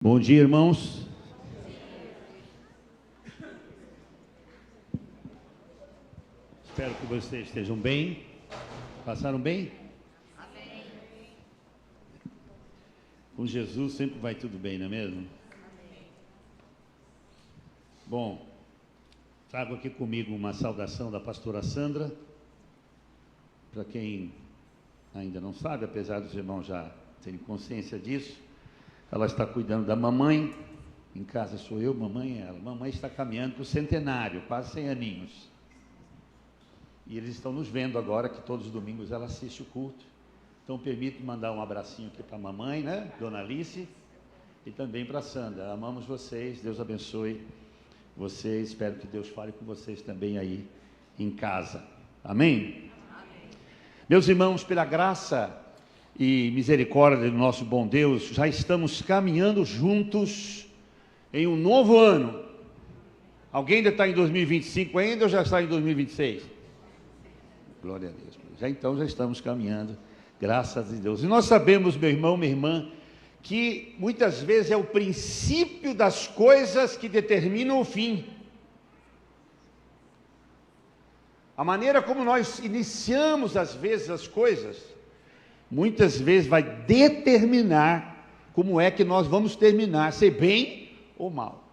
Bom dia, irmãos. Espero que vocês estejam bem. Passaram bem? Amém. Com Jesus sempre vai tudo bem, não é mesmo? Amém. Bom, trago aqui comigo uma saudação da pastora Sandra. Para quem ainda não sabe, apesar dos irmãos já terem consciência disso, ela está cuidando da mamãe. Em casa sou eu, mamãe é ela. Mamãe está caminhando para o centenário, quase 100 aninhos. E eles estão nos vendo agora, que todos os domingos ela assiste o culto. Então permito mandar um abracinho aqui para a mamãe, né, Dona Alice, e também para a Sandra. Amamos vocês, Deus abençoe vocês. Espero que Deus fale com vocês também aí em casa. Amém? Amém. Meus irmãos, pela graça e misericórdia do nosso bom Deus, já estamos caminhando juntos em um novo ano. Alguém ainda está em 2025 ainda ou já está em 2026? Glória a Deus. Já estamos caminhando, graças a Deus. E nós sabemos, meu irmão, minha irmã, que muitas vezes é o princípio das coisas que determinam o fim. A maneira como nós iniciamos às vezes as coisas, muitas vezes vai determinar como é que nós vamos terminar, se bem ou mal.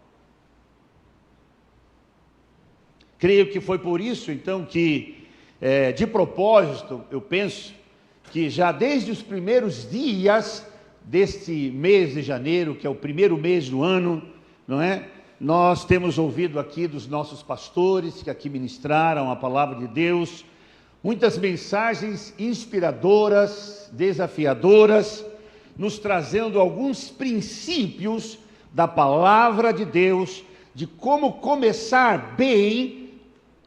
Creio que foi por isso, então, que, de propósito, eu penso que já desde os primeiros dias deste mês de janeiro, que é o primeiro mês do ano, não é? Nós temos ouvido aqui dos nossos pastores, que aqui ministraram a palavra de Deus, muitas mensagens inspiradoras, desafiadoras, nos trazendo alguns princípios da palavra de Deus, de como começar bem,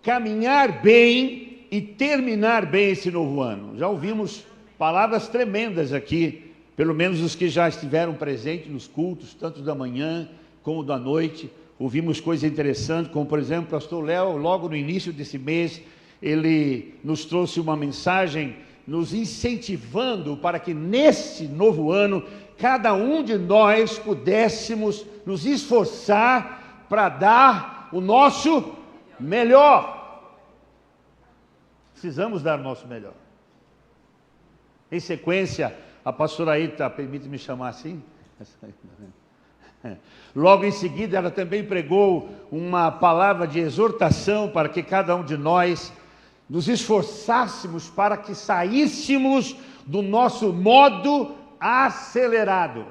caminhar bem e terminar bem esse novo ano. Já ouvimos palavras tremendas aqui, pelo menos os que já estiveram presentes nos cultos, tanto da manhã como da noite. Ouvimos coisas interessantes, como por exemplo o pastor Léo, logo no início desse mês, ele nos trouxe uma mensagem nos incentivando para que nesse novo ano, cada um de nós pudéssemos nos esforçar para dar o nosso melhor. Precisamos dar o nosso melhor. Em sequência, a pastora Aita, permite-me chamar assim? Logo em seguida, ela também pregou uma palavra de exortação para que cada um de nós nos esforçássemos para que saíssemos do nosso modo acelerado,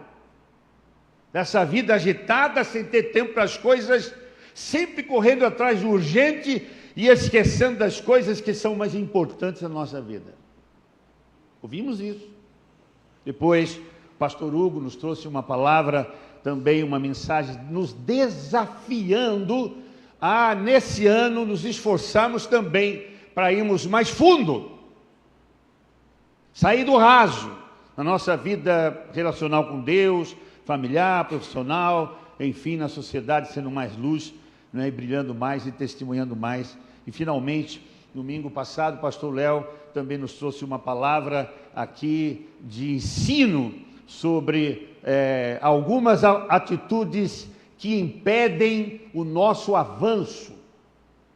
dessa vida agitada, sem ter tempo para as coisas, sempre correndo atrás do urgente e esquecendo das coisas que são mais importantes na nossa vida. Ouvimos isso. Depois, o pastor Hugo nos trouxe uma palavra, também uma mensagem, nos desafiando a, nesse ano, nos esforçarmos também para irmos mais fundo, sair do raso, na nossa vida relacional com Deus, familiar, profissional, enfim, na sociedade, sendo mais luz, né, brilhando mais e testemunhando mais. E finalmente, domingo passado, o pastor Léo também nos trouxe uma palavra aqui de ensino sobre algumas atitudes que impedem o nosso avanço,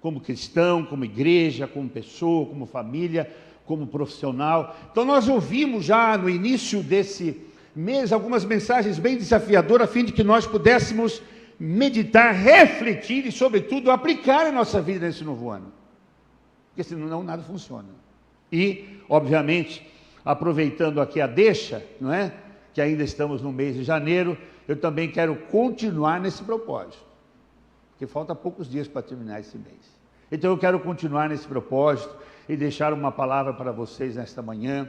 como cristão, como igreja, como pessoa, como família, como profissional. Então nós ouvimos já no início desse mês algumas mensagens bem desafiadoras, a fim de que nós pudéssemos meditar, refletir e, sobretudo, aplicar a nossa vida nesse novo ano. Porque senão nada funciona. E, obviamente, aproveitando aqui a deixa, não é? Que ainda estamos no mês de janeiro, eu também quero continuar nesse propósito. Porque falta poucos dias para terminar esse mês. Então eu quero continuar nesse propósito e deixar uma palavra para vocês nesta manhã,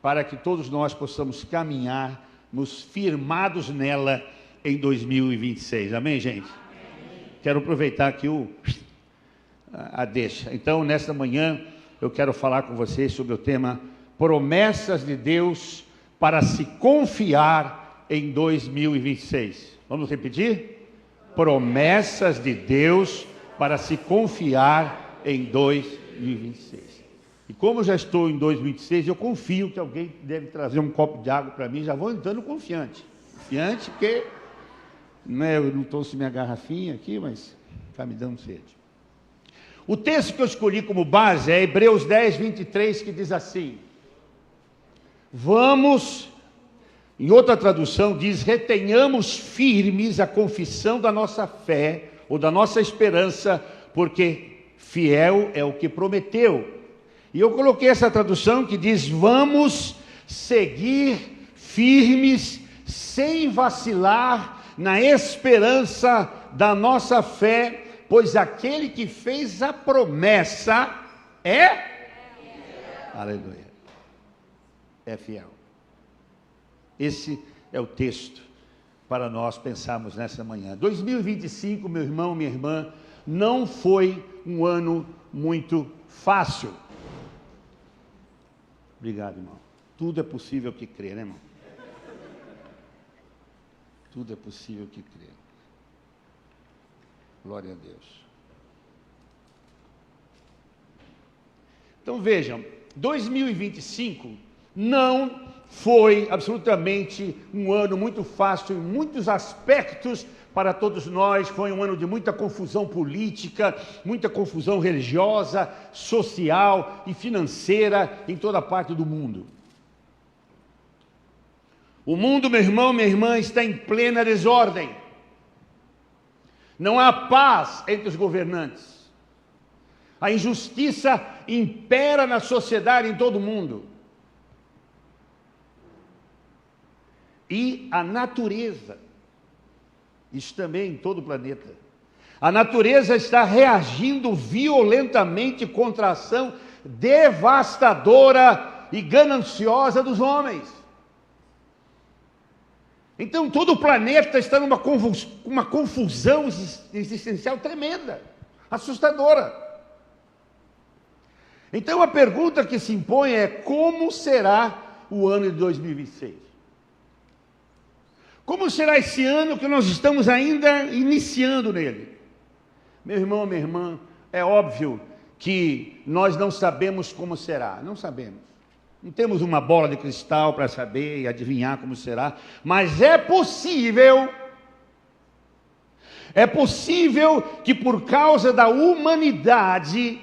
para que todos nós possamos caminhar, nos firmados nela em 2026. Amém, gente? Amém. Quero aproveitar aqui a deixa. Então, nesta manhã, eu quero falar com vocês sobre o tema promessas de Deus para se confiar em 2026. Vamos repetir? Promessas de Deus para se confiar em 2026. E como já estou em 2026, eu confio que alguém deve trazer um copo de água para mim, já vou entrando confiante, porque né? Eu não trouxe minha garrafinha aqui, mas está me dando sede. O texto que eu escolhi como base é Hebreus 10, 23, que diz assim: vamos, em outra tradução diz, retenhamos firmes a confissão da nossa fé, ou da nossa esperança, porque fiel é o que prometeu. E eu coloquei essa tradução que diz, vamos seguir firmes, sem vacilar, na esperança da nossa fé, pois aquele que fez a promessa é fiel. Aleluia. É fiel. Esse é o texto para nós pensarmos nessa manhã. 2025, meu irmão, minha irmã, não foi um ano muito fácil. Obrigado, irmão. Tudo é possível que crê, né, irmão? Tudo é possível que crê. Glória a Deus. Então vejam, 2025 não foi absolutamente um ano muito fácil em muitos aspectos para todos nós. Foi um ano de muita confusão política, muita confusão religiosa, social e financeira em toda parte do mundo. O mundo, meu irmão, minha irmã, está em plena desordem. Não há paz entre os governantes. A injustiça impera na sociedade em todo o mundo. E a natureza, isso também em todo o planeta, a natureza está reagindo violentamente contra a ação devastadora e gananciosa dos homens. Então todo o planeta está numa confusão existencial tremenda, assustadora. Então a pergunta que se impõe é: como será o ano de 2026? Como será esse ano que nós estamos ainda iniciando nele? Meu irmão, minha irmã, é óbvio que nós não sabemos como será, não sabemos. Não temos uma bola de cristal para saber e adivinhar como será, mas é possível que por causa da humanidade,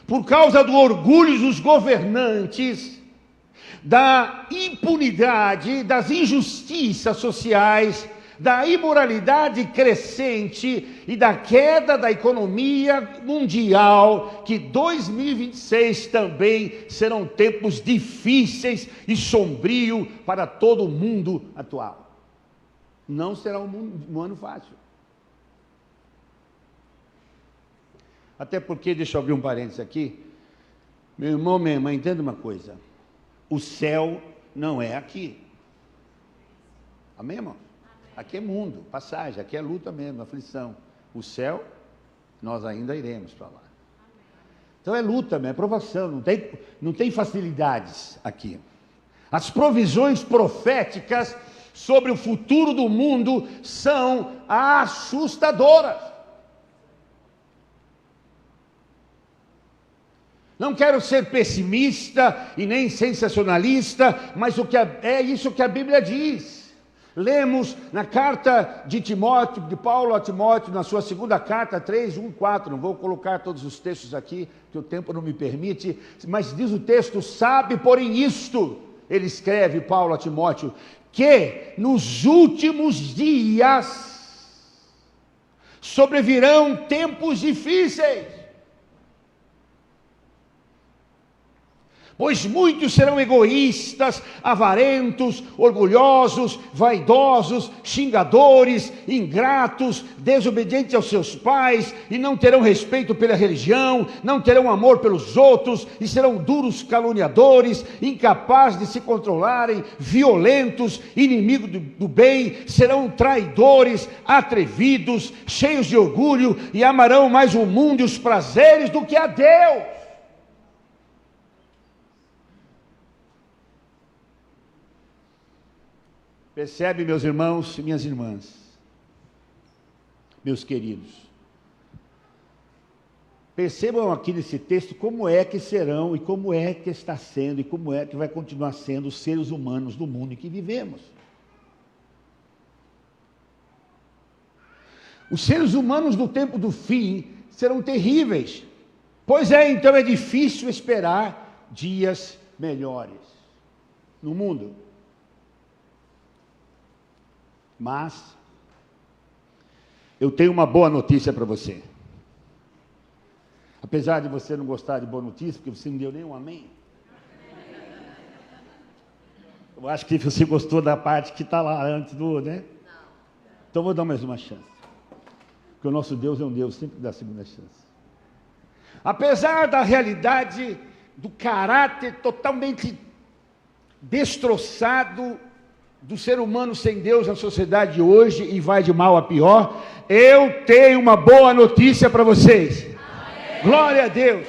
por causa do orgulho dos governantes, da impunidade, das injustiças sociais, da imoralidade crescente e da queda da economia mundial, que 2026 também serão tempos difíceis e sombrios para todo o mundo atual. Não será um ano fácil. Até porque, deixa eu abrir um parênteses aqui, meu irmão, minha irmã, entenda uma coisa: o céu não é aqui. Amém, irmão? Aqui é mundo, passagem, aqui é luta mesmo, aflição. O céu, nós ainda iremos para lá. Então é luta mesmo, é provação, não tem facilidades aqui. As provisões proféticas sobre o futuro do mundo são assustadoras. Não quero ser pessimista e nem sensacionalista, mas é isso que a Bíblia diz. Lemos na carta de Timóteo, de Paulo a Timóteo, na sua segunda carta, 3, 1, 4, não vou colocar todos os textos aqui, que o tempo não me permite, mas diz o texto: sabe, porém isto, ele escreve, Paulo a Timóteo, que nos últimos dias sobrevirão tempos difíceis. Pois muitos serão egoístas, avarentos, orgulhosos, vaidosos, xingadores, ingratos, desobedientes aos seus pais, e não terão respeito pela religião, não terão amor pelos outros, e serão duros caluniadores, incapazes de se controlarem, violentos, inimigos do bem, serão traidores, atrevidos, cheios de orgulho, e amarão mais o mundo e os prazeres do que a Deus. Percebe, meus irmãos e minhas irmãs, meus queridos, percebam aqui nesse texto como é que serão, e como é que está sendo, e como é que vai continuar sendo os seres humanos do mundo em que vivemos. Os seres humanos do tempo do fim serão terríveis. Pois é, então é difícil esperar dias melhores no mundo. Mas eu tenho uma boa notícia para você. Apesar de você não gostar de boa notícia, porque você não deu nenhum amém. Eu acho que você gostou da parte que está lá antes do, né? Então vou dar mais uma chance. Porque o nosso Deus é um Deus sempre que dá a segunda chance. Apesar da realidade, do caráter totalmente destroçado do ser humano sem Deus na sociedade hoje, e vai de mal a pior, eu tenho uma boa notícia para vocês. Amém. Glória a Deus.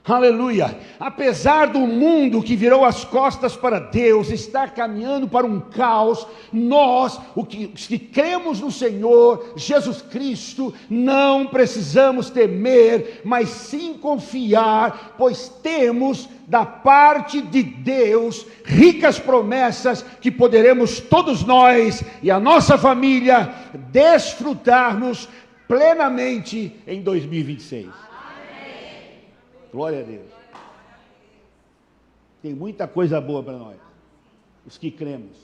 Aleluia. Apesar do mundo que virou as costas para Deus estar caminhando para um caos, nós, os que cremos no Senhor Jesus Cristo, não precisamos temer, mas sim confiar, pois temos da parte de Deus ricas promessas que poderemos todos nós e a nossa família desfrutarmos plenamente em 2026. Glória a Deus. Tem muita coisa boa para nós, os que cremos.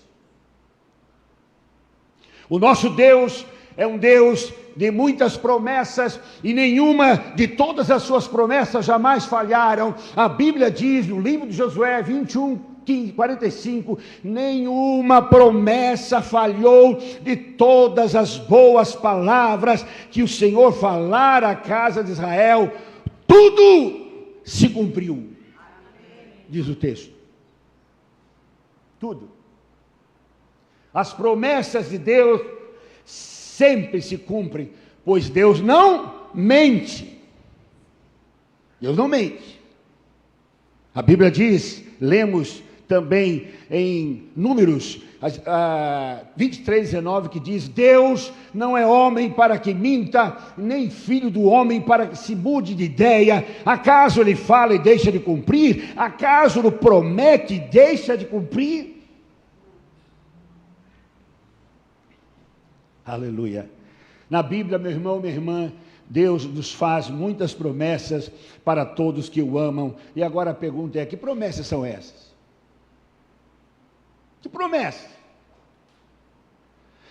O nosso Deus é um Deus de muitas promessas, e nenhuma de todas as suas promessas jamais falharam. A Bíblia diz no livro de Josué 21:45, nenhuma promessa falhou de todas as boas palavras que o Senhor falara à casa de Israel. Tudo se cumpriu, diz o texto. Tudo. As promessas de Deus sempre se cumprem, pois Deus não mente. Deus não mente. A Bíblia diz, lemos também em Números 23:19, que diz: Deus não é homem para que minta, nem filho do homem para que se mude de ideia. Acaso ele fala e deixa de cumprir? Acaso ele promete e deixa de cumprir? Aleluia. Na Bíblia, meu irmão, minha irmã, Deus nos faz muitas promessas para todos que o amam. E agora a pergunta é: que promessas são essas? Que promessas?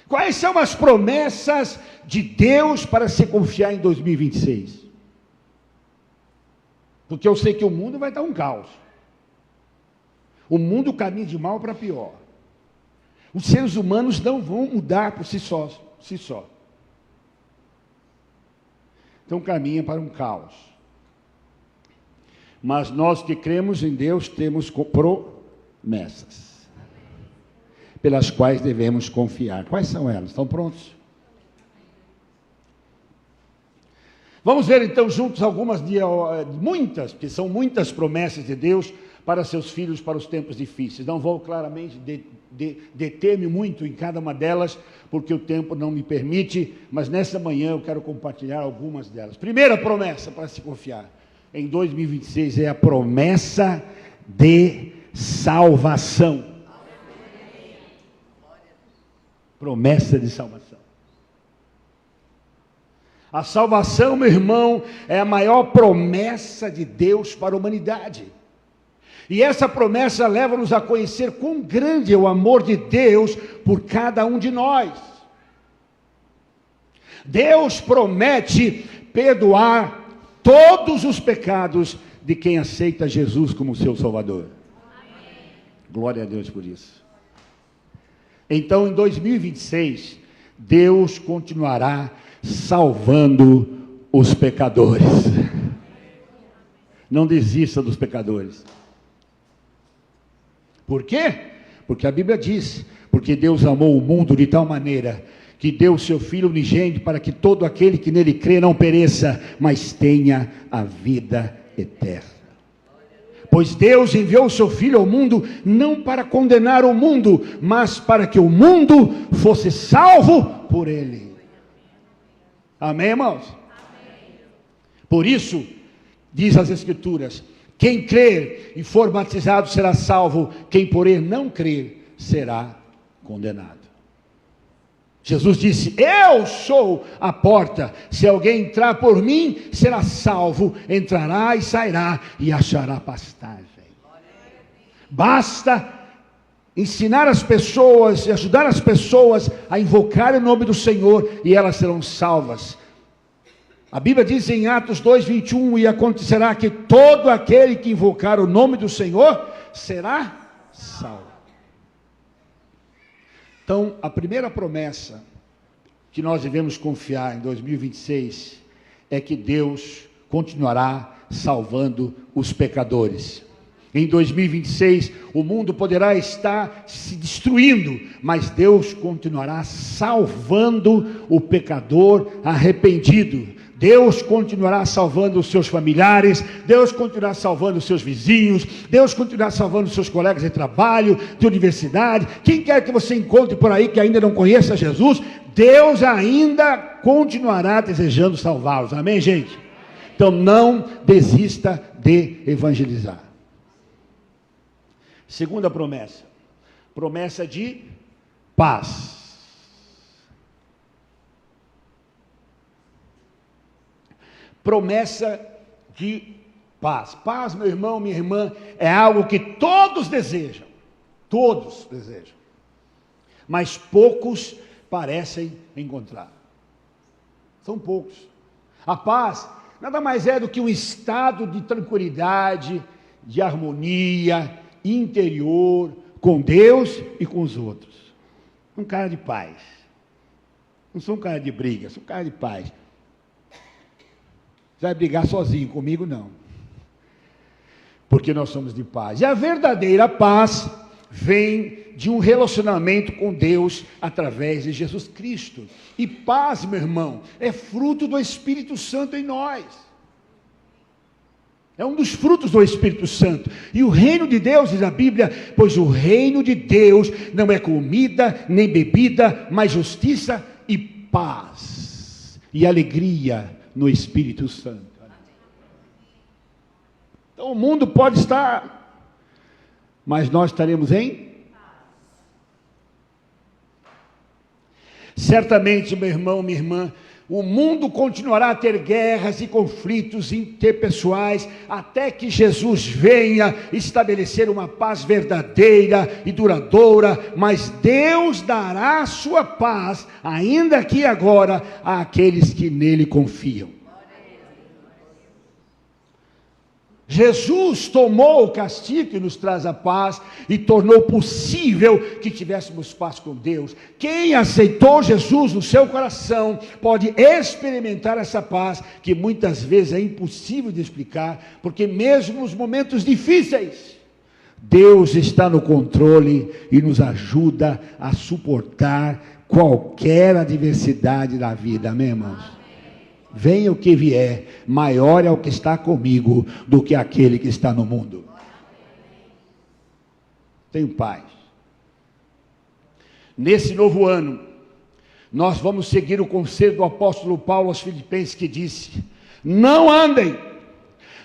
Quais são as promessas de Deus para se confiar em 2026? Porque eu sei que o mundo vai estar um caos. O mundo caminha de mal para pior. Os seres humanos não vão mudar por si só. Então caminha para um caos. Mas nós que cremos em Deus temos promessas pelas quais devemos confiar. Quais são elas? Estão prontos? Vamos ver então juntos algumas de muitas, porque são muitas promessas de Deus para seus filhos para os tempos difíceis. Não vou claramente deter-me muito em cada uma delas, porque o tempo não me permite, mas nessa manhã eu quero compartilhar algumas delas. Primeira promessa para se confiar em 2026 é a promessa de salvação. Promessa de salvação. A salvação, meu irmão, é a maior promessa de Deus para a humanidade. E essa promessa leva-nos a conhecer quão grande é o amor de Deus por cada um de nós. Deus promete perdoar todos os pecados de quem aceita Jesus como seu Salvador. Amém. Glória a Deus por isso. Então, em 2026, Deus continuará salvando os pecadores. Não desista dos pecadores. Por quê? Porque a Bíblia diz: porque Deus amou o mundo de tal maneira que deu o seu Filho unigênito para que todo aquele que nele crê não pereça, mas tenha a vida eterna. Pois Deus enviou o seu Filho ao mundo, não para condenar o mundo, mas para que o mundo fosse salvo por ele. Amém, irmãos? Amém. Por isso, diz as Escrituras: quem crer e for batizado será salvo, quem porém não crer será condenado. Jesus disse: eu sou a porta, se alguém entrar por mim, será salvo, entrará e sairá e achará pastagem. Basta ensinar as pessoas e ajudar as pessoas a invocar o nome do Senhor e elas serão salvas. A Bíblia diz em Atos 2:21, e acontecerá que todo aquele que invocar o nome do Senhor será salvo. Então, a primeira promessa que nós devemos confiar em 2026 é que Deus continuará salvando os pecadores. Em 2026, o mundo poderá estar se destruindo, mas Deus continuará salvando o pecador arrependido. Deus continuará salvando os seus familiares, Deus continuará salvando os seus vizinhos, Deus continuará salvando os seus colegas de trabalho, de universidade. Quem quer que você encontre por aí que ainda não conheça Jesus, Deus ainda continuará desejando salvá-los. Amém, gente? Então não desista de evangelizar. Segunda promessa, promessa de paz. Promessa de paz. Paz, meu irmão, minha irmã, é algo que todos desejam. Todos desejam. Mas poucos parecem encontrar. São poucos. A paz nada mais é do que um estado de tranquilidade, de harmonia interior com Deus e com os outros. Um cara de paz. Não sou um cara de briga, sou um cara de paz. Vai brigar sozinho comigo? Não. Porque nós somos de paz. E a verdadeira paz vem de um relacionamento com Deus através de Jesus Cristo. E paz, meu irmão, é fruto do Espírito Santo em nós. É um dos frutos do Espírito Santo. E o reino de Deus, diz a Bíblia, pois o reino de Deus não é comida nem bebida, mas justiça e paz e alegria no Espírito Santo. Então o mundo pode estar, mas nós estaremos em? Certamente, meu irmão, minha irmã, o mundo continuará a ter guerras e conflitos interpessoais, até que Jesus venha estabelecer uma paz verdadeira e duradoura, mas Deus dará a sua paz, ainda aqui e agora, àqueles que nele confiam. Jesus tomou o castigo que nos traz a paz e tornou possível que tivéssemos paz com Deus. Quem aceitou Jesus no seu coração pode experimentar essa paz que muitas vezes é impossível de explicar, porque mesmo nos momentos difíceis, Deus está no controle e nos ajuda a suportar qualquer adversidade da vida. Amém, irmãos? Venha o que vier, maior é o que está comigo do que aquele que está no mundo. Tenho paz. Nesse novo ano, nós vamos seguir o conselho do apóstolo Paulo aos Filipenses, que disse: não andem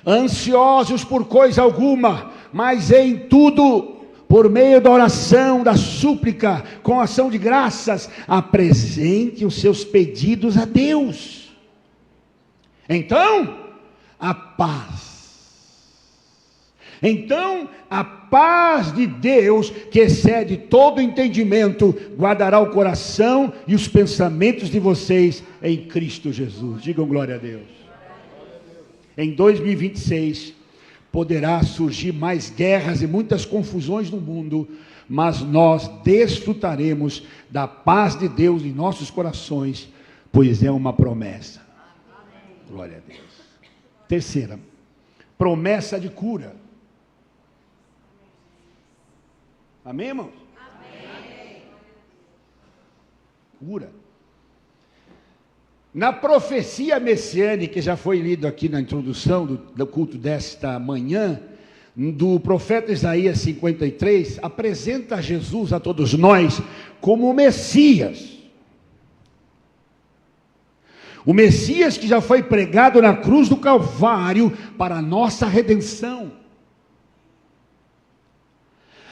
ansiosos por coisa alguma, mas em tudo, por meio da oração, da súplica, com ação de graças, apresente os seus pedidos a Deus. Então, a paz de Deus, que excede todo entendimento, guardará o coração e os pensamentos de vocês em Cristo Jesus. Digam glória a Deus. Em 2026, poderá surgir mais guerras e muitas confusões no mundo, mas nós desfrutaremos da paz de Deus em nossos corações, pois é uma promessa. Glória a Deus. Terceira, promessa de cura. Amém, irmãos? Amém. Cura. Na profecia messiânica, que já foi lido aqui na introdução do culto desta manhã, do profeta Isaías 53, apresenta Jesus a todos nós como o Messias. O Messias que já foi pregado na cruz do Calvário para a nossa redenção.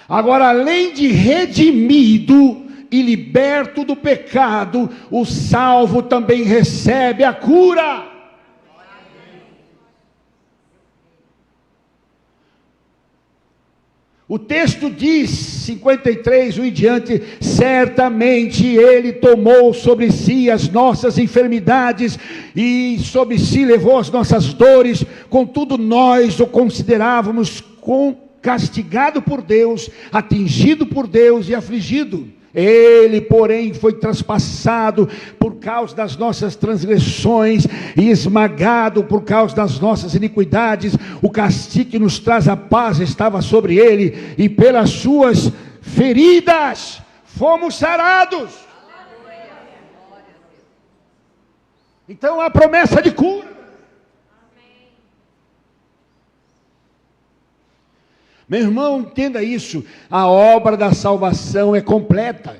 Agora, além de redimido, e liberto do pecado, o salvo também recebe a cura. O texto diz, 53, em diante, certamente Ele tomou sobre si as nossas enfermidades e sobre si levou as nossas dores, contudo nós o considerávamos castigado por Deus, atingido por Deus e afligido. Ele, porém, foi traspassado por causa das nossas transgressões e esmagado por causa das nossas iniquidades. O castigo que nos traz a paz estava sobre ele, e pelas suas feridas fomos sarados. Então há promessa de cura. Meu irmão, entenda isso, a obra da salvação é completa.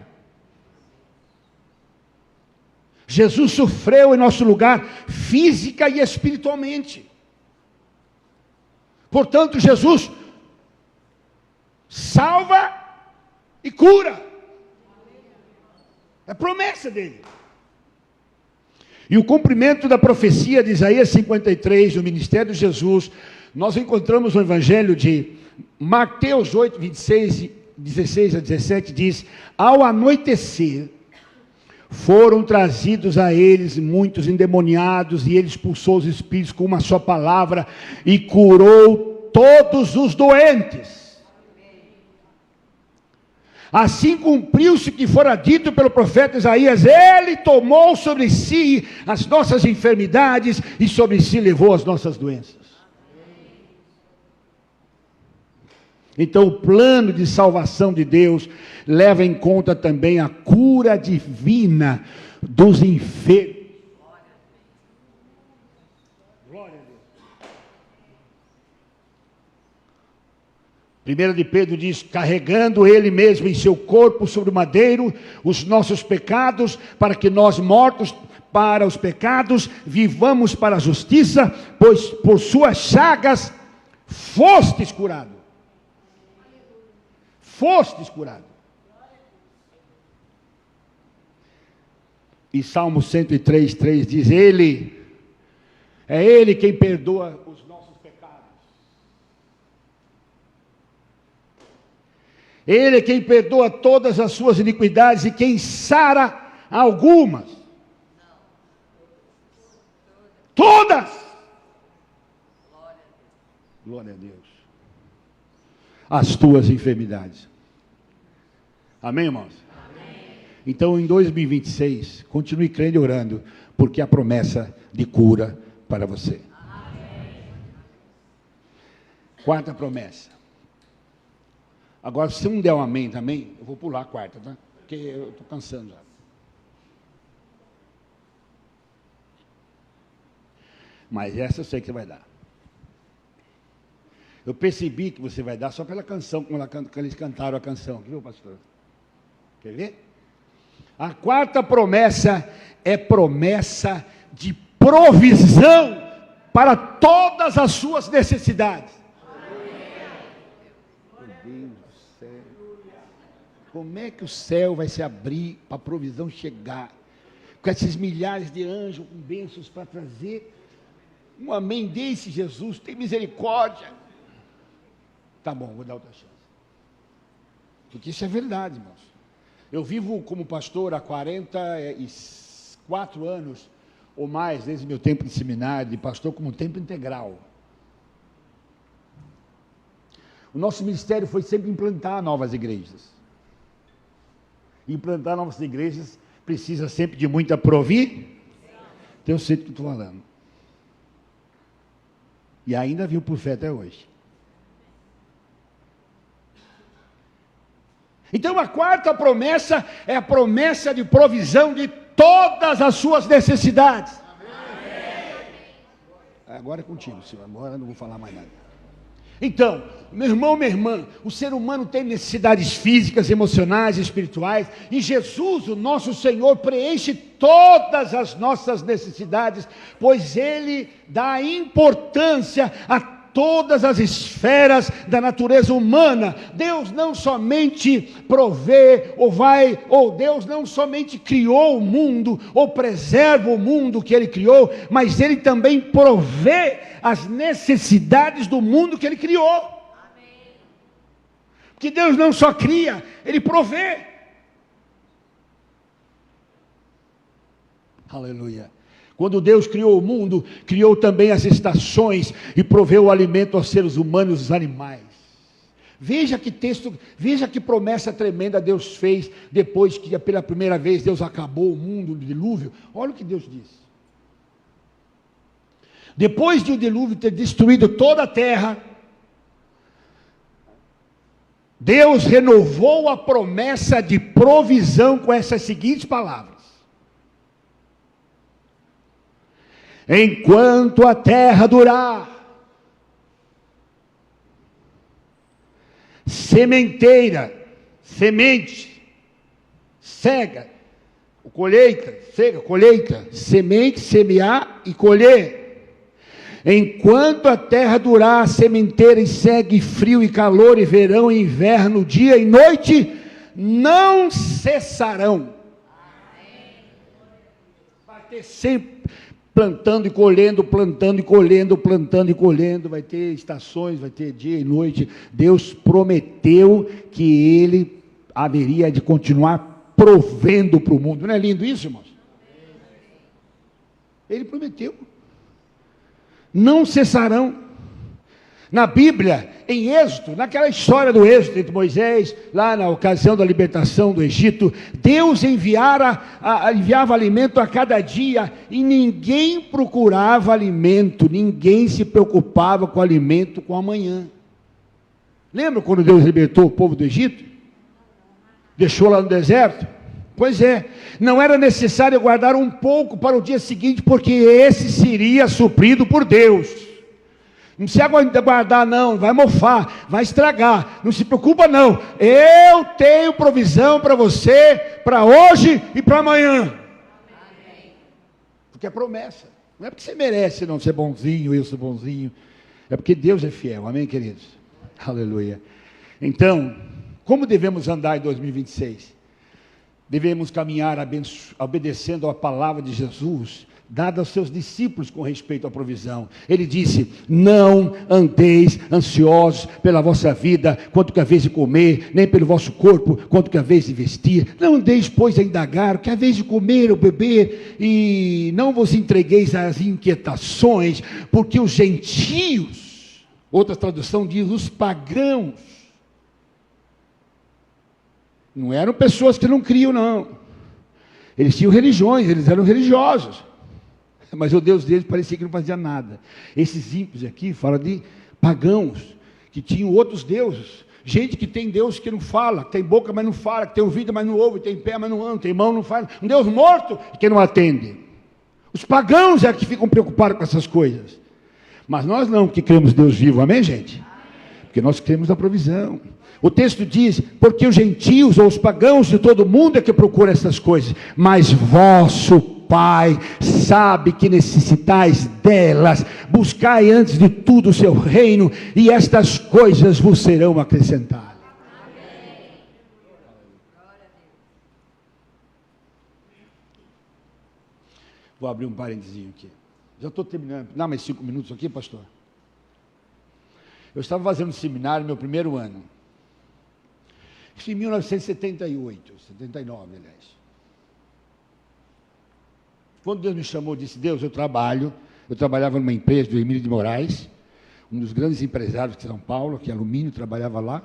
Jesus sofreu em nosso lugar, física e espiritualmente. Portanto, Jesus salva e cura. É promessa dele. E o cumprimento da profecia de Isaías 53, do ministério de Jesus, nós encontramos no Evangelho de Mateus 8, 16 a 17, diz: ao anoitecer, foram trazidos a eles muitos endemoniados, e ele expulsou os espíritos com uma só palavra, e curou todos os doentes. Assim cumpriu-se o que fora dito pelo profeta Isaías: ele tomou sobre si as nossas enfermidades, e sobre si levou as nossas doenças. Então o plano de salvação de Deus leva em conta também a cura divina dos enfermos. Glória a Deus. 1 de Pedro diz: carregando ele mesmo em seu corpo sobre o madeiro os nossos pecados, para que nós, mortos para os pecados, vivamos para a justiça, pois por suas chagas fostes curado. Fostes curado. E Salmo 103, 3 diz: é Ele quem perdoa os nossos pecados. Ele é quem perdoa todas as suas iniquidades e quem sara algumas. Todas. Glória a Deus. As tuas enfermidades. Amém, irmãos? Amém. Então, em 2026, continue crendo e orando, porque há promessa de cura para você. Amém. Quarta promessa. Agora, se não der um amém também, eu vou pular a quarta, tá? Porque eu estou cansando já. Mas essa eu sei que você vai dar. Eu percebi que você vai dar só pela canção, quando eles cantaram a canção. Viu, pastor? Quer ver? A quarta promessa é promessa de provisão para todas as suas necessidades. Meu Deus do céu. Como é que o céu vai se abrir para a provisão chegar? Com esses milhares de anjos com bênçãos para trazer um amém desse, Jesus, tem misericórdia. Tá bom, vou dar outra chance. Porque isso é verdade, irmãos. Eu vivo como pastor há 44 anos, ou mais, desde meu tempo de seminário, de pastor como tempo integral. O nosso ministério foi sempre implantar novas igrejas. Implantar novas igrejas precisa sempre de muita provisão. Então eu sei do que estou falando. E ainda viu por fé até hoje. Então a quarta promessa é a promessa de provisão de todas as suas necessidades. Amém. Agora é contigo, Senhor. Agora eu não vou falar mais nada. Então, meu irmão, minha irmã, o ser humano tem necessidades físicas, emocionais, espirituais, e Jesus, o nosso Senhor, preenche todas as nossas necessidades, pois Ele dá importância a todas as esferas da natureza humana. Deus não somente provê, ou Deus não somente criou o mundo, ou preserva o mundo que Ele criou, mas Ele também provê as necessidades do mundo que Ele criou. Porque Deus não só cria, Ele provê. Aleluia. Quando Deus criou o mundo, criou também as estações e proveu o alimento aos seres humanos e aos animais. Veja que texto, veja que promessa tremenda Deus fez depois que pela primeira vez Deus acabou o mundo no dilúvio. Olha o que Deus diz. Depois de o dilúvio ter destruído toda a terra, Deus renovou a promessa de provisão com essas seguintes palavras: enquanto a terra durar, sementeira, semente, cega, colheita, semente, semear e colher. Enquanto a terra durar, sementeira e segue, frio e calor, e verão e inverno, dia e noite, não cessarão. Vai ter sempre plantando e colhendo, plantando e colhendo, plantando e colhendo, vai ter estações, vai ter dia e noite. Deus prometeu que Ele haveria de continuar provendo para o mundo. Não é lindo isso, irmãos? Ele prometeu. Não cessarão. Na Bíblia, em Êxodo, naquela história do Êxodo entre Moisés, lá na ocasião da libertação do Egito, Deus enviava alimento a cada dia, e ninguém procurava alimento, ninguém se preocupava com o alimento com amanhã. Lembra quando Deus libertou o povo do Egito? Deixou lá no deserto? Pois é, não era necessário guardar um pouco para o dia seguinte, porque esse seria suprido por Deus. Não se guardar não, vai mofar, vai estragar, não se preocupa não, eu tenho provisão para você, para hoje e para amanhã. Amém. Porque é promessa, não é porque você merece não ser bonzinho, eu sou bonzinho, é porque Deus é fiel, amém, queridos? Aleluia. Então, como devemos andar em 2026? Devemos caminhar obedecendo a palavra de Jesus, dada aos seus discípulos com respeito à provisão. Ele disse: não andeis ansiosos pela vossa vida, quanto que a vez de comer, nem pelo vosso corpo, quanto que a vez de vestir. Não andeis, pois, a indagar, que a vez de comer ou beber, e não vos entregueis às inquietações, porque os gentios, outra tradução diz, os pagãos, não eram pessoas que não criam, não. Eles tinham religiões, eles eram religiosos. Mas o Deus deles parecia que não fazia nada. Esses ímpios aqui falam de pagãos, que tinham outros deuses. Gente que tem Deus que não fala, que tem boca, mas não fala, que tem ouvido, mas não ouve, tem pé, mas não anda, tem mão, não faz. Um Deus morto que não atende. Os pagãos é que ficam preocupados com essas coisas. Mas nós não, que cremos Deus vivo, amém, gente? Porque nós cremos na provisão. O texto diz, porque os gentios ou os pagãos de todo mundo é que procuram essas coisas, mas vosso Pai sabe que necessitais delas. Buscai antes de tudo o seu reino, e estas coisas vos serão acrescentadas. Amém. Vou abrir um parênteses aqui. Já estou terminando. Dá mais 5 minutos aqui, pastor? Eu estava fazendo um seminário no meu primeiro ano. Isso em 1978, 79, aliás. Quando Deus me chamou, disse: Deus, eu trabalhava numa empresa do Emílio de Moraes, um dos grandes empresários de São Paulo, que é alumínio, trabalhava lá.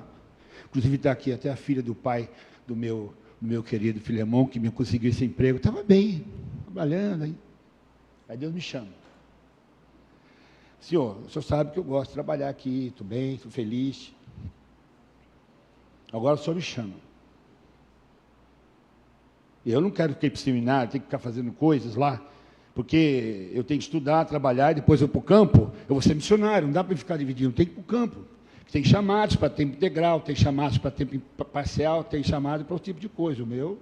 Inclusive está aqui até a filha do pai do meu querido Filemão, que me conseguiu esse emprego. Estava bem, trabalhando aí. Aí Deus me chama. Senhor, o senhor sabe que eu gosto de trabalhar aqui, estou bem, estou feliz. Agora o senhor me chama. Eu não quero ficar para o seminário, tenho que ficar fazendo coisas lá, porque eu tenho que estudar, trabalhar, e depois eu vou para o campo, eu vou ser missionário, não dá para ficar dividindo, tem que ir para o campo. Tem chamados para tempo integral, tem chamados para tempo parcial, tem chamado para outro tipo de coisa. O meu,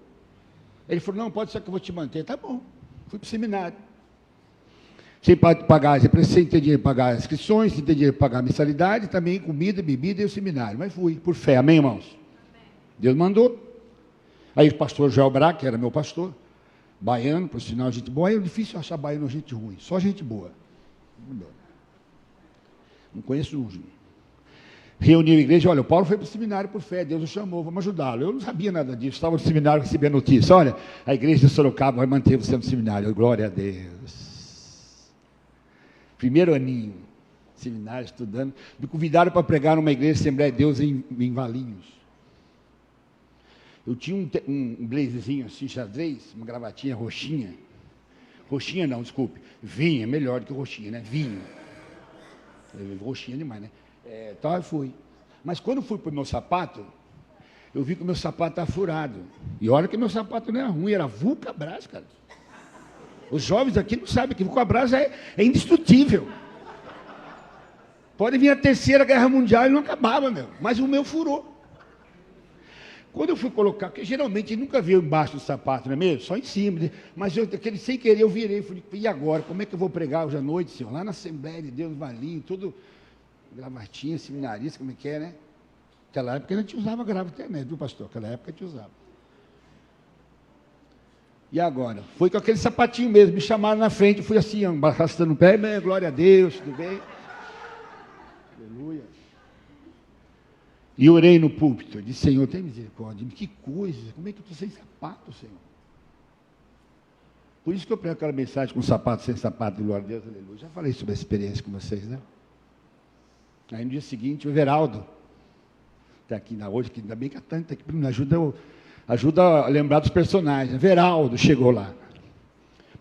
ele falou: não, pode ser que eu vou te manter. Tá bom, fui para o seminário. sem pagar, sem ter dinheiro para pagar as inscrições, sem ter dinheiro para pagar a mensalidade, também comida, bebida e o seminário. Mas fui, por fé, amém, irmãos? Amém. Deus mandou. Aí o pastor Joel Braga, que era meu pastor, baiano, por sinal, gente boa. Aí é difícil achar baiano gente ruim, só gente boa. Não conheço um. Reuniu a igreja, olha, o Paulo foi para o seminário por fé, Deus o chamou, vamos ajudá-lo. Eu não sabia nada disso, estava no seminário, recebi a notícia, olha, a igreja de Sorocaba vai manter você no seminário. Glória a Deus. Primeiro aninho, seminário, estudando, me convidaram para pregar numa igreja de Assembleia de Deus em Valinhos. Eu tinha um blazezinho assim, xadrez, uma gravatinha roxinha. Roxinha não, desculpe. Vinha, melhor do que roxinha, né? Vinho. Roxinha demais, né? Então eu fui. Mas quando eu fui para o meu sapato, eu vi que o meu sapato estava furado. E olha que meu sapato não era ruim, era Vulcabras, cara. Os jovens aqui não sabem que Vulcabras é indestrutível. Pode vir a Terceira Guerra Mundial e não acabava, meu. Mas o meu furou. Quando eu fui colocar, porque geralmente ele nunca veio embaixo do sapato, não é mesmo? Só em cima. Mas aquele sem querer eu virei, falei, e agora? Como é que eu vou pregar hoje à noite, Senhor? Lá na Assembleia de Deus, Valinho, tudo gravatinha, seminarista, como é que é, né? Naquela época a gente usava gravata até mesmo, viu, pastor? Naquela época a gente usava. E agora? Foi com aquele sapatinho mesmo, me chamaram na frente, eu fui assim, arrastando o pé, glória a Deus, tudo bem? Aleluia. E orei no púlpito, disse, Senhor, tem misericórdia, que coisa, como é que eu estou sem sapato, Senhor? Por isso que eu prego aquela mensagem com sapato, sem sapato, glória a Deus, aleluia. Já falei sobre a experiência com vocês, né? Aí no dia seguinte, o Everaldo, está aqui na hoje, que ainda bem que a Tânia está aqui, me ajuda a lembrar dos personagens. Everaldo chegou lá,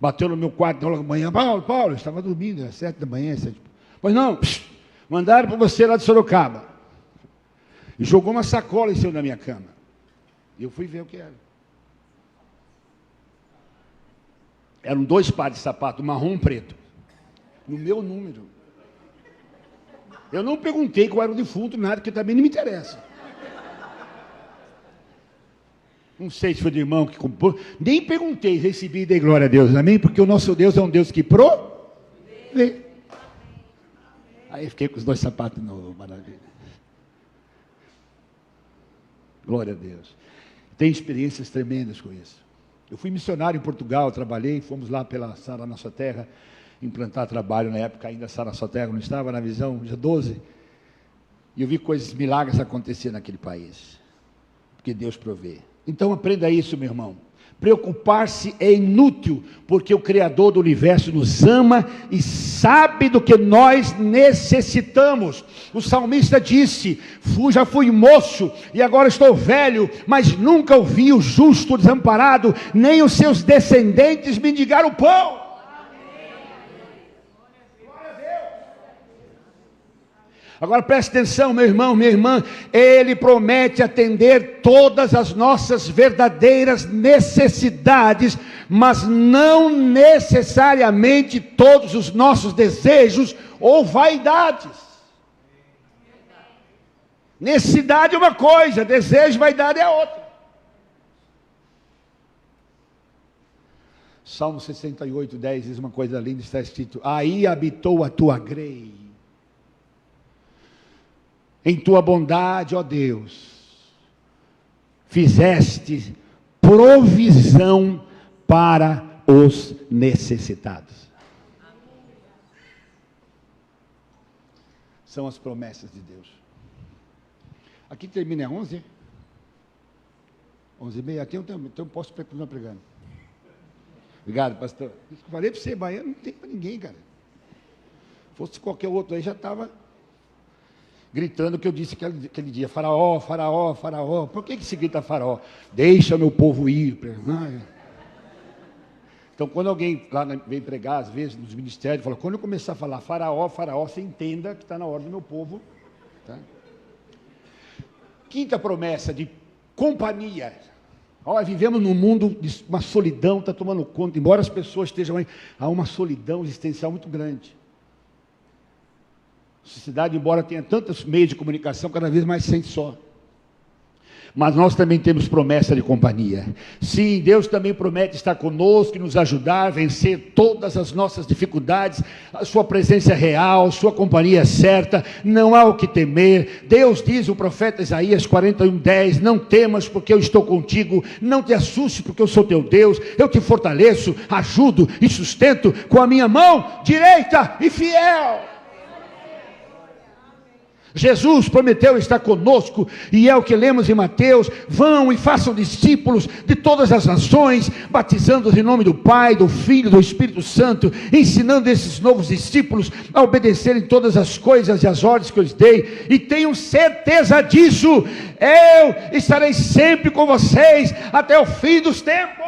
bateu no meu quarto na manhã, Paulo, eu estava dormindo, era 7 da manhã, 7. Pois não, mandaram para você lá de Sorocaba. E jogou uma sacola em cima da minha cama. E eu fui ver o que era. Eram 2 pares de sapato, marrom e preto. No meu número. Eu não perguntei qual era o defunto, nada, porque também não me interessa. Não sei se foi do irmão que comprou. Nem perguntei, recebi e dei glória a Deus, amém? Porque o nosso Deus é um Deus que provê. Aí fiquei com os 2 sapatos novos, maravilha. Glória a Deus. Tenho experiências tremendas com isso. Eu fui missionário em Portugal, trabalhei, fomos lá pela Sara Nossa Terra, implantar trabalho na época, ainda Sara Nossa Terra não estava na visão, dia 12. E eu vi coisas, milagres acontecer naquele país. Porque Deus provê. Então aprenda isso, meu irmão. Preocupar-se é inútil, porque o Criador do Universo nos ama e sabe do que nós necessitamos. O salmista disse, já fui moço e agora estou velho, mas nunca ouvi o justo desamparado, nem os seus descendentes mendigar o pão. Agora preste atenção, meu irmão, minha irmã, Ele promete atender todas as nossas verdadeiras necessidades, mas não necessariamente todos os nossos desejos ou vaidades. Necessidade é uma coisa, desejo e vaidade é outra. Salmo 68, 10 diz uma coisa linda, está escrito, aí habitou a tua grei. Em tua bondade, ó Deus, fizeste provisão para os necessitados. São as promessas de Deus. Aqui termina 11? 11h30, aqui eu posso continuar pregando. Obrigado, pastor. Eu falei para você, baiano não tem para ninguém, cara. Se fosse qualquer outro aí, já estava gritando o que eu disse aquele dia, faraó, faraó, faraó. Por que se grita faraó? Deixa meu povo ir. Então, quando alguém lá vem pregar, às vezes, nos ministérios, fala, quando eu começar a falar faraó, faraó, você entenda que está na hora do meu povo. Tá? Quinta promessa de companhia. Olha, vivemos num mundo de uma solidão, está tomando conta, embora as pessoas estejam aí, há uma solidão existencial muito grande. A sociedade, embora tenha tantos meios de comunicação, cada vez mais se sente só. Mas nós também temos promessa de companhia. Sim, Deus também promete estar conosco e nos ajudar a vencer todas as nossas dificuldades. A sua presença é real, sua companhia é certa, não há o que temer. Deus diz, o profeta Isaías 41:10, não temas porque eu estou contigo, não te assustes porque eu sou teu Deus, eu te fortaleço, ajudo e sustento com a minha mão direita e fiel. Jesus prometeu estar conosco, e é o que lemos em Mateus: vão e façam discípulos de todas as nações, batizando-os em nome do Pai, do Filho e do Espírito Santo, ensinando esses novos discípulos a obedecerem todas as coisas e as ordens que eu lhes dei, e tenham certeza disso, eu estarei sempre com vocês até o fim dos tempos.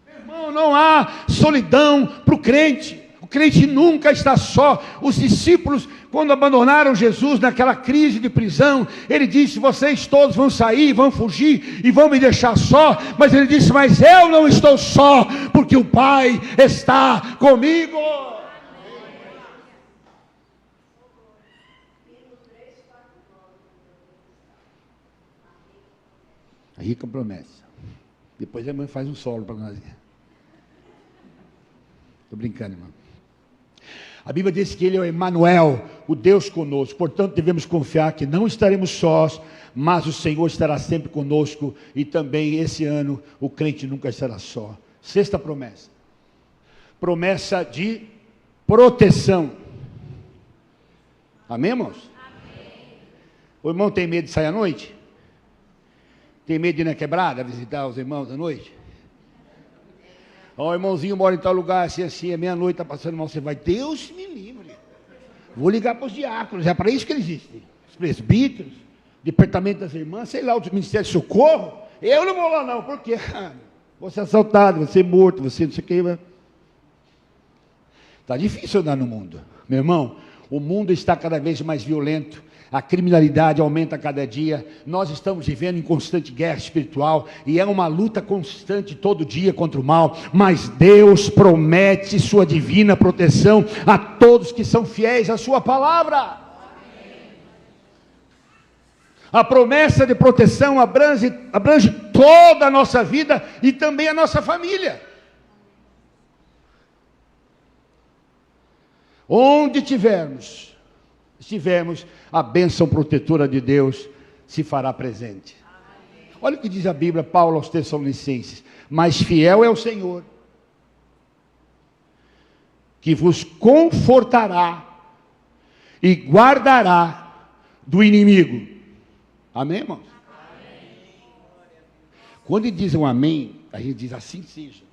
Meu irmão, não há solidão para o crente. O crente nunca está só. Os discípulos, quando abandonaram Jesus naquela crise de prisão, ele disse: vocês todos vão sair, vão fugir e vão me deixar só. Mas ele disse: mas eu não estou só, porque o Pai está comigo. A rica promessa. Depois a mãe faz um solo para nós. Estou brincando, irmão. A Bíblia diz que Ele é o Emanuel, o Deus conosco. Portanto, devemos confiar que não estaremos sós, mas o Senhor estará sempre conosco. E também esse ano o crente nunca estará só. Sexta promessa. Promessa de proteção. Amém, irmãos? Amém. O irmão tem medo de sair à noite? Tem medo de ir na quebrada, visitar os irmãos à noite? Ó, o irmãozinho mora em tal lugar, assim, é meia-noite, está passando mal, você vai, Deus me livre. Vou ligar para os diáconos, é para isso que eles existem. Os presbíteros, departamento das irmãs, sei lá, o Ministério de Socorro. Eu não vou lá não, por quê? Vou ser assaltado, vou ser morto, você não sei o que. Está difícil andar no mundo. Meu irmão, o mundo está cada vez mais violento. A criminalidade aumenta a cada dia. Nós estamos vivendo em constante guerra espiritual, e é uma luta constante todo dia contra o mal, mas Deus promete sua divina proteção a todos que são fiéis à sua palavra. A promessa de proteção abrange toda a nossa vida e também a nossa família. Onde estivermos, a bênção protetora de Deus se fará presente. Olha o que diz a Bíblia, Paulo aos Tessalonicenses: mas fiel é o Senhor, que vos confortará e guardará do inimigo. Amém, irmãos? Amém. Quando diz um amém, a gente diz: assim seja,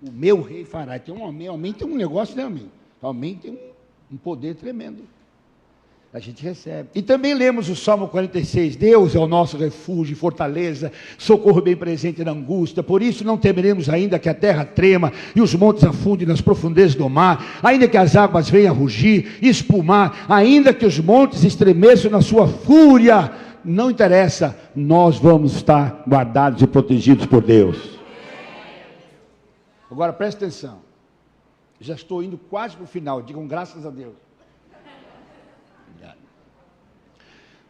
o meu rei fará. Tem um amém, amém tem um negócio, né, amém? Amém tem um poder tremendo. A gente recebe. E também lemos o Salmo 46, Deus é o nosso refúgio e fortaleza, socorro bem presente na angústia, por isso não temeremos ainda que a terra trema e os montes afundem nas profundezas do mar, ainda que as águas venham a rugir e espumar, ainda que os montes estremeçam na sua fúria, não interessa, nós vamos estar guardados e protegidos por Deus. Agora presta atenção, já estou indo quase para o final, digam graças a Deus.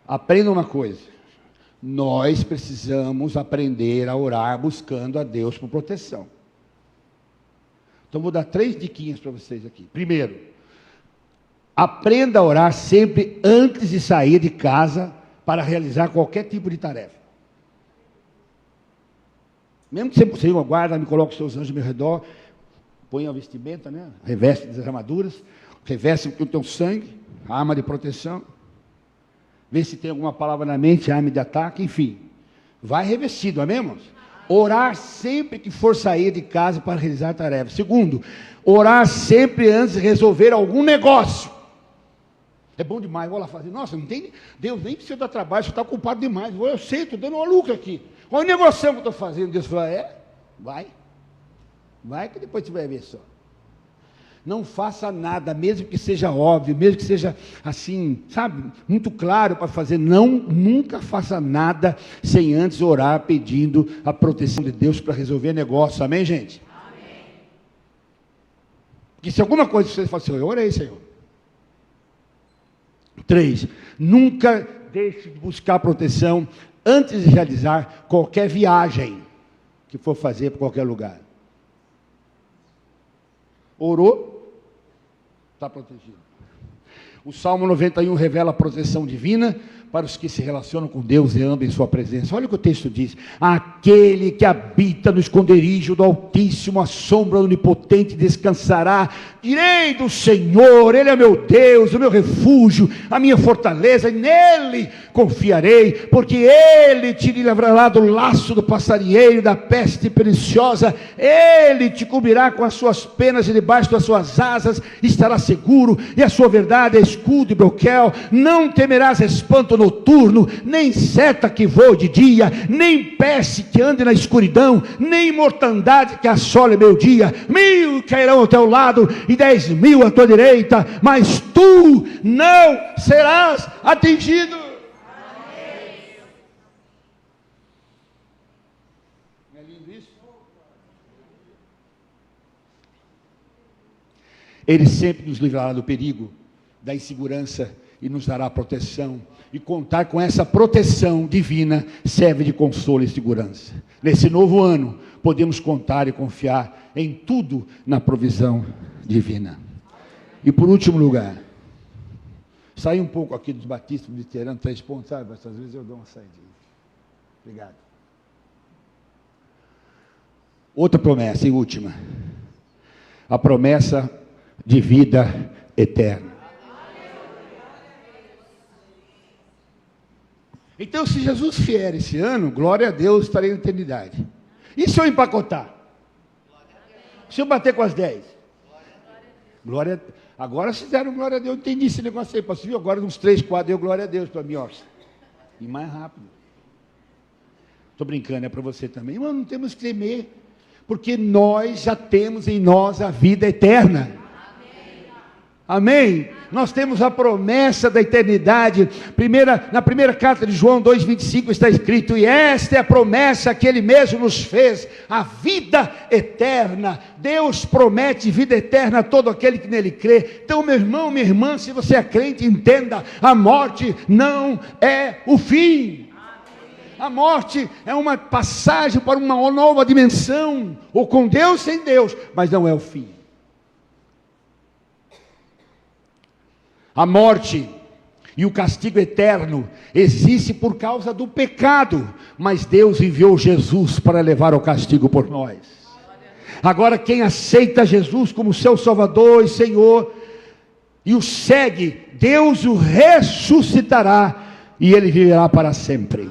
Aprenda uma coisa, nós precisamos aprender a orar buscando a Deus por proteção. Então vou dar 3 diquinhas para vocês aqui. Primeiro, aprenda a orar sempre antes de sair de casa para realizar qualquer tipo de tarefa. Mesmo que você Senhor, guarda, me coloque os seus anjos ao meu redor, põe a vestimenta, né? Reveste das armaduras, reveste com o teu sangue, a arma de proteção. Vê se tem alguma palavra na mente, arma de ataque, enfim. Vai revestido, amém, irmãos? Orar sempre que for sair de casa para realizar tarefas. Segundo, orar sempre antes de resolver algum negócio. É bom demais, vou lá fazer. Nossa, não tem, Deus nem precisa dar trabalho, você está ocupado demais. Eu sei, estou dando uma lucro aqui. Olha o negócio que eu estou fazendo. Deus fala, vai que depois você vai ver só. Não faça nada, mesmo que seja óbvio, mesmo que seja assim, sabe, muito claro para fazer. Nunca faça nada sem antes orar pedindo a proteção de Deus para resolver negócio. Amém, gente? Amém. Porque se alguma coisa você fala assim, eu orei, Senhor. 3, nunca deixe de buscar proteção antes de realizar qualquer viagem que for fazer para qualquer lugar. Orou, está protegido. O Salmo 91 revela a proteção divina para os que se relacionam com Deus e andam em sua presença. Olha o que o texto diz: aquele que habita no esconderijo do Altíssimo, à sombra do Onipotente descansará. Direi do Senhor, Ele é meu Deus, o meu refúgio, a minha fortaleza, e nele confiarei, porque Ele te livrará do laço do passarinheiro, da peste perniciosa. Ele te cobrirá com as suas penas, e debaixo das suas asas estará seguro, e a sua verdade é escudo e broquel. Não temerás espanto noturno, nem seta que voe de dia, nem peste que ande na escuridão, nem mortandade que assole meu dia. 1000 cairão ao teu lado e 10.000 à tua direita, mas tu não serás atingido. Não é lindo isso? Ele sempre nos livrará do perigo, da insegurança, e nos dará proteção. E contar com essa proteção divina serve de consolo e segurança. Nesse novo ano, podemos contar e confiar em tudo na provisão divina. E por último lugar, sair um pouco aqui dos batistas veteranos, 3 pontos, sabe? Às vezes eu dou uma saidinha. Obrigado. Outra promessa e última. A promessa de vida eterna. Então, se Jesus vier esse ano, glória a Deus, estarei na eternidade. E se eu empacotar? Se eu bater com as 10? Glória a Deus. Agora se deram glória a Deus, eu entendi esse negócio aí, pastor. Agora uns 3, 4 deu glória a Deus para mim, ó. E mais rápido. Estou brincando, é para você também. Mas não temos que temer, porque nós já temos em nós a vida eterna. Amém? Nós temos a promessa da eternidade. Na primeira carta de João 2,25 está escrito: e esta é a promessa que Ele mesmo nos fez, a vida eterna. Deus promete vida eterna a todo aquele que nele crê. Então, meu irmão, minha irmã, se você é crente, entenda: a morte não é o fim. A morte é uma passagem para uma nova dimensão, ou com Deus, sem Deus, mas não é o fim. A morte e o castigo eterno existe por causa do pecado, mas Deus enviou Jesus para levar o castigo por nós. Agora, quem aceita Jesus como seu Salvador e Senhor e o segue, Deus o ressuscitará e ele viverá para sempre.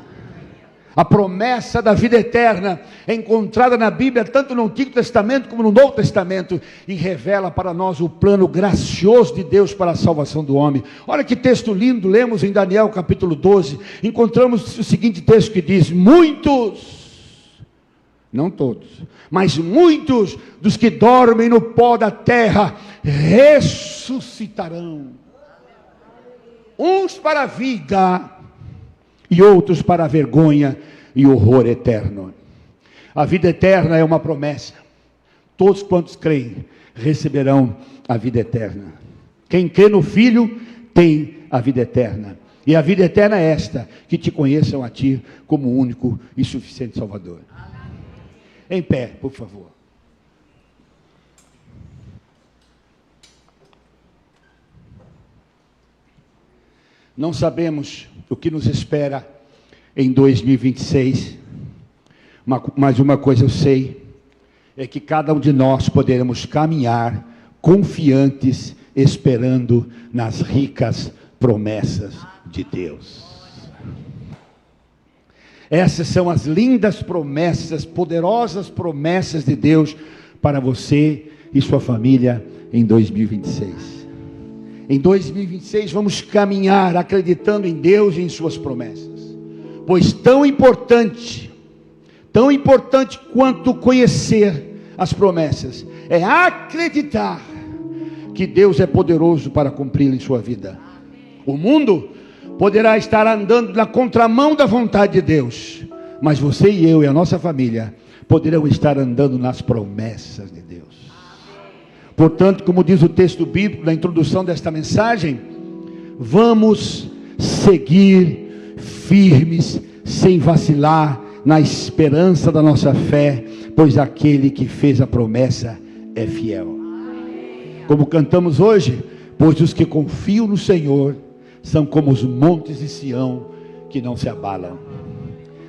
A promessa da vida eterna é encontrada na Bíblia, tanto no Antigo Testamento como no Novo Testamento, e revela para nós o plano gracioso de Deus para a salvação do homem. Olha que texto lindo, lemos em Daniel capítulo 12, encontramos o seguinte texto que diz: muitos, não todos, mas muitos dos que dormem no pó da terra ressuscitarão, uns para a vida e outros para a vergonha e horror eterno. A vida eterna é uma promessa. Todos quantos creem receberão a vida eterna. Quem crê no Filho tem a vida eterna. E a vida eterna é esta: que te conheçam a ti como único e suficiente Salvador. Em pé, por favor. Não sabemos o que nos espera em 2026, mas uma coisa eu sei, é que cada um de nós poderemos caminhar confiantes, esperando nas ricas promessas de Deus. Essas são as lindas promessas, poderosas promessas de Deus para você e sua família em 2026. Em 2026 vamos caminhar acreditando em Deus e em suas promessas, pois tão importante quanto conhecer as promessas é acreditar que Deus é poderoso para cumprir em sua vida. O mundo poderá estar andando na contramão da vontade de Deus, mas você e eu e a nossa família poderão estar andando nas promessas de Deus. Portanto, como diz o texto bíblico na introdução desta mensagem, vamos seguir firmes, sem vacilar, na esperança da nossa fé, pois aquele que fez a promessa é fiel. Como cantamos hoje, pois os que confiam no Senhor são como os montes de Sião que não se abalam.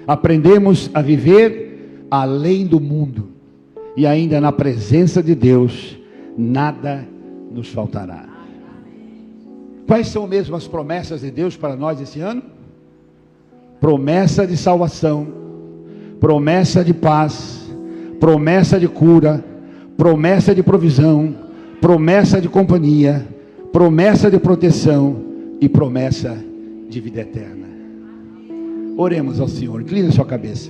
Aprendemos a viver além do mundo, e ainda na presença de Deus, nada nos faltará. Quais são mesmo as promessas de Deus para nós esse ano? Promessa de salvação, promessa de paz, promessa de cura, promessa de provisão, promessa de companhia, promessa de proteção e promessa de vida eterna. Oremos ao Senhor. Incline a sua cabeça.